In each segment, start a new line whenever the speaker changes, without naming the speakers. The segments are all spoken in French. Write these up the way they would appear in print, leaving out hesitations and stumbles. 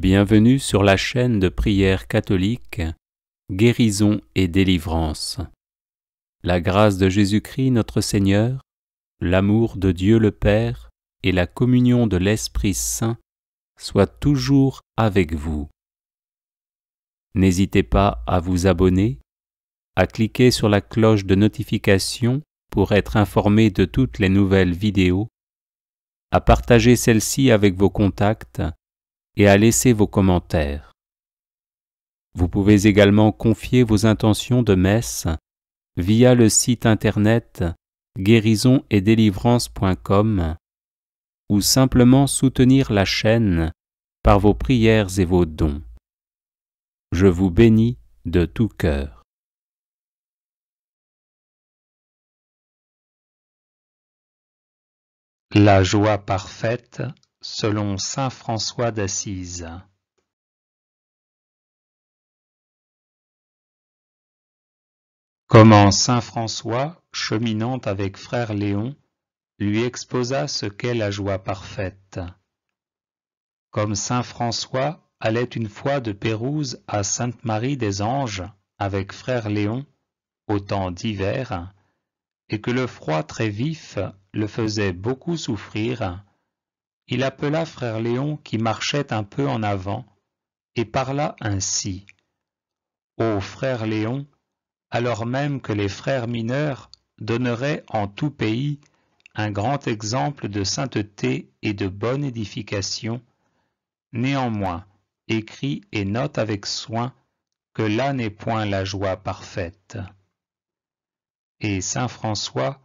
Bienvenue sur la chaîne de prière catholique Guérison et délivrance. La grâce de Jésus-Christ notre Seigneur, l'amour de Dieu le Père et la communion de l'Esprit Saint soient toujours avec vous. N'hésitez pas à vous abonner, à cliquer sur la cloche de notification pour être informé de toutes les nouvelles vidéos, à partager celle-ci avec vos contacts et à laisser vos commentaires. Vous pouvez également confier vos intentions de messe via le site internet guérisonetdélivrance.com ou simplement soutenir la chaîne par vos prières et vos dons. Je vous bénis de tout cœur. La joie parfaite selon saint François d'Assise. Comment saint François, cheminant avec frère Léon, lui exposa ce qu'est la joie parfaite. Comme saint François allait une fois de Pérouse à Sainte-Marie des Anges avec frère Léon, au temps d'hiver, et que le froid très vif le faisait beaucoup souffrir, il appela frère Léon qui marchait un peu en avant, et parla ainsi. « Ô frère Léon, alors même que les frères mineurs donneraient en tout pays un grand exemple de sainteté et de bonne édification, néanmoins, écris et note avec soin que là n'est point la joie parfaite. » Et saint François,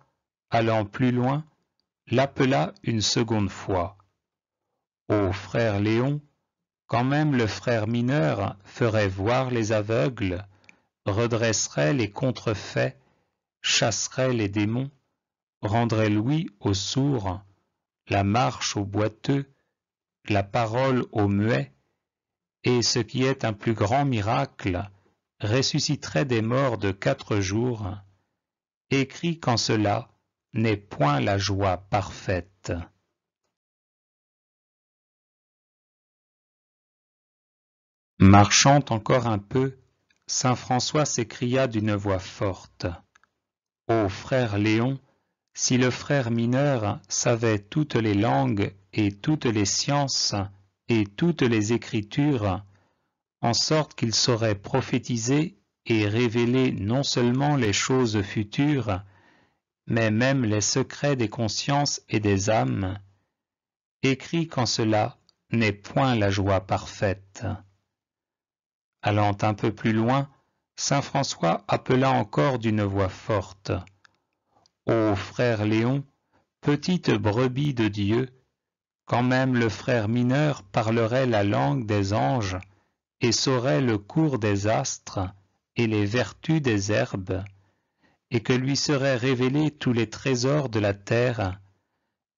allant plus loin, l'appela une seconde fois. « Ô frère Léon, quand même le frère mineur ferait voir les aveugles, redresserait les contrefaits, chasserait les démons, rendrait l'ouïe aux sourds, la marche aux boiteux, la parole aux muets, et ce qui est un plus grand miracle, ressusciterait des morts de 4 jours, écrit qu'en cela n'est point la joie parfaite. » Marchant encore un peu, saint François s'écria d'une voix forte. « Ô frère Léon, si le frère mineur savait toutes les langues et toutes les sciences et toutes les écritures, en sorte qu'il saurait prophétiser et révéler non seulement les choses futures, mais même les secrets des consciences et des âmes, écrit qu'en cela n'est point la joie parfaite. » Allant un peu plus loin, saint François appela encore d'une voix forte. « Ô frère Léon, petite brebis de Dieu, quand même le frère mineur parlerait la langue des anges et saurait le cours des astres et les vertus des herbes, et que lui seraient révélés tous les trésors de la terre,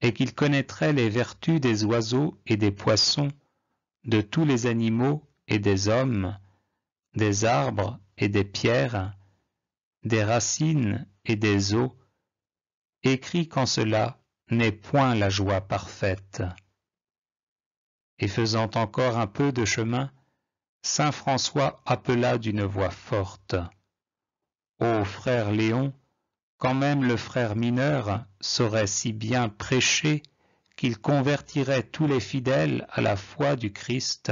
et qu'il connaîtrait les vertus des oiseaux et des poissons, de tous les animaux et des hommes, des arbres et des pierres, des racines et des eaux, écrit qu'en cela n'est point la joie parfaite. » Et faisant encore un peu de chemin, saint François appela d'une voix forte. « Ô frère Léon, quand même le frère mineur saurait si bien prêcher qu'il convertirait tous les fidèles à la foi du Christ,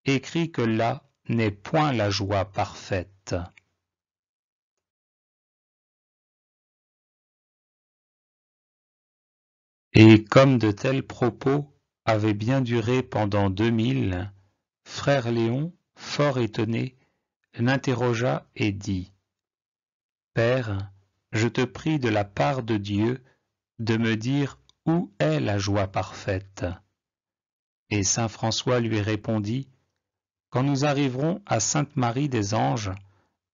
écrit que là n'est point la joie parfaite. » Et comme de tels propos avaient bien duré pendant 2000, frère Léon, fort étonné, l'interrogea et dit « Père, je te prie de la part de Dieu de me dire où est la joie parfaite. » Et saint François lui répondit « Quand nous arriverons à Sainte-Marie des Anges,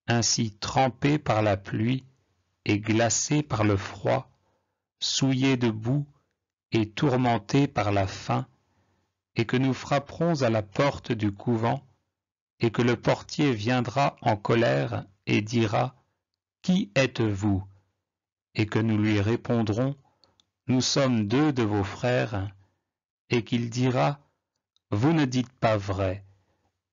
ainsi trempés par la pluie et glacés par le froid, souillés de boue et tourmentés par la faim, et que nous frapperons à la porte du couvent, et que le portier viendra en colère et dira « Qui êtes-vous » et que nous lui répondrons « Nous sommes 2 de vos frères », et qu'il dira vous ne dites pas vrai.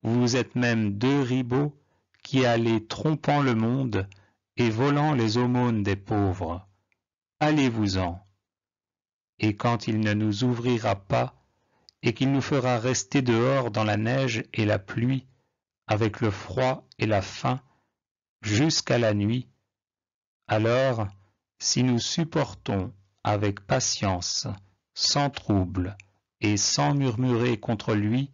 Vous êtes même deux ribauds qui allez trompant le monde et volant les aumônes des pauvres. Allez-vous-en. Et quand il ne nous ouvrira pas, et qu'il nous fera rester dehors dans la neige et la pluie, avec le froid et la faim, jusqu'à la nuit, alors, si nous supportons avec patience, sans trouble et sans murmurer contre lui,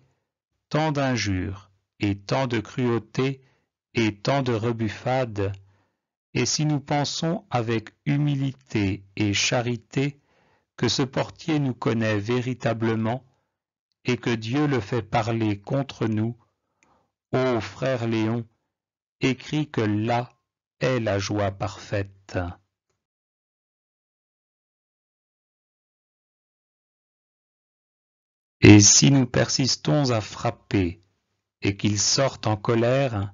tant d'injures et tant de cruauté et tant de rebuffades, et si nous pensons avec humilité et charité que ce portier nous connaît véritablement et que Dieu le fait parler contre nous, ô frère Léon, écris que là est la joie parfaite. Et si nous persistons à frapper, et qu'il sorte en colère,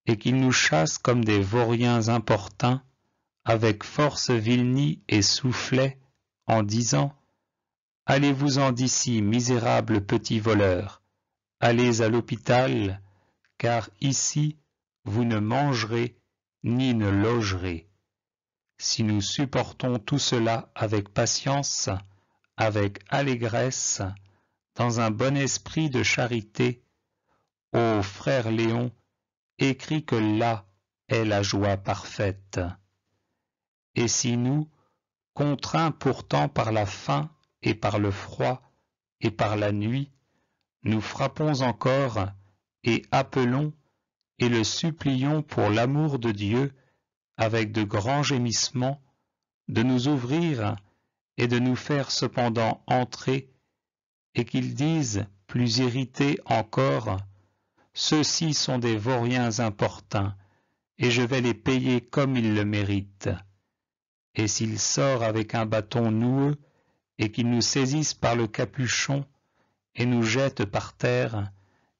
et qu'il nous chasse comme des vauriens importuns, avec force vilenie et soufflet, en disant « Allez-vous-en d'ici, misérables petits voleurs, allez à l'hôpital, car ici vous ne mangerez ni ne logerez. » Si nous supportons tout cela avec patience, avec allégresse, dans un bon esprit de charité, ô frère Léon, écris que là est la joie parfaite. Et si nous, contraints pourtant par la faim et par le froid et par la nuit, nous frappons encore et appelons et le supplions pour l'amour de Dieu avec de grands gémissements, de nous ouvrir et de nous faire cependant entrer, et qu'ils disent, plus irrités encore, « Ceux-ci sont des vauriens importuns, et je vais les payer comme ils le méritent. » Et s'il sort avec un bâton noueux, et qu'il nous saisisse par le capuchon, et nous jette par terre,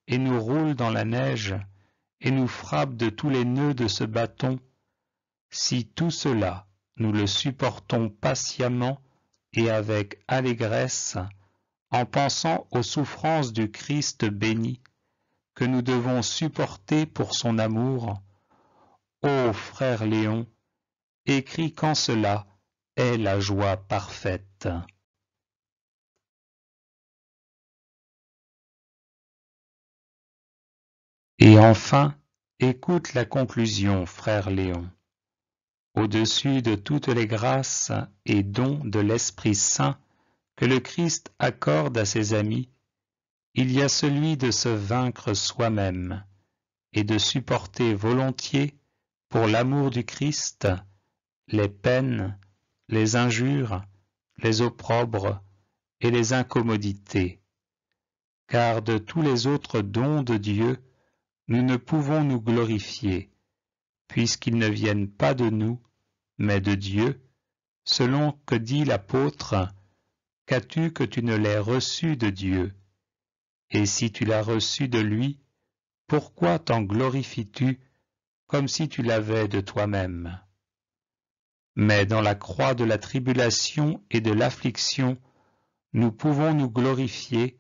et nous roule dans la neige, et nous frappe de tous les nœuds de ce bâton, si tout cela nous le supportons patiemment et avec allégresse, en pensant aux souffrances du Christ béni, que nous devons supporter pour son amour, ô frère Léon, écris qu'en cela est la joie parfaite. Et enfin, écoute la conclusion, frère Léon. Au-dessus de toutes les grâces et dons de l'Esprit Saint que le Christ accorde à ses amis, il y a celui de se vaincre soi-même et de supporter volontiers, pour l'amour du Christ, les peines, les injures, les opprobres et les incommodités. Car de tous les autres dons de Dieu, nous ne pouvons nous glorifier, puisqu'ils ne viennent pas de nous, mais de Dieu, selon que dit l'apôtre, « Qu'as-tu que tu ne l'aies reçu de Dieu? Et si tu l'as reçu de lui, pourquoi t'en glorifies-tu comme si tu l'avais de toi-même? » Mais dans la croix de la tribulation et de l'affliction, nous pouvons nous glorifier,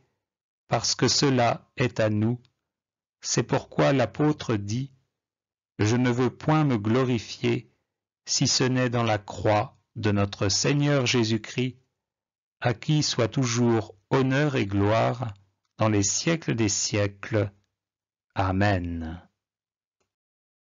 parce que cela est à nous. C'est pourquoi l'apôtre dit, « Je ne veux point me glorifier, si ce n'est dans la croix de notre Seigneur Jésus-Christ, à qui soit toujours honneur et gloire dans les siècles des siècles. Amen. »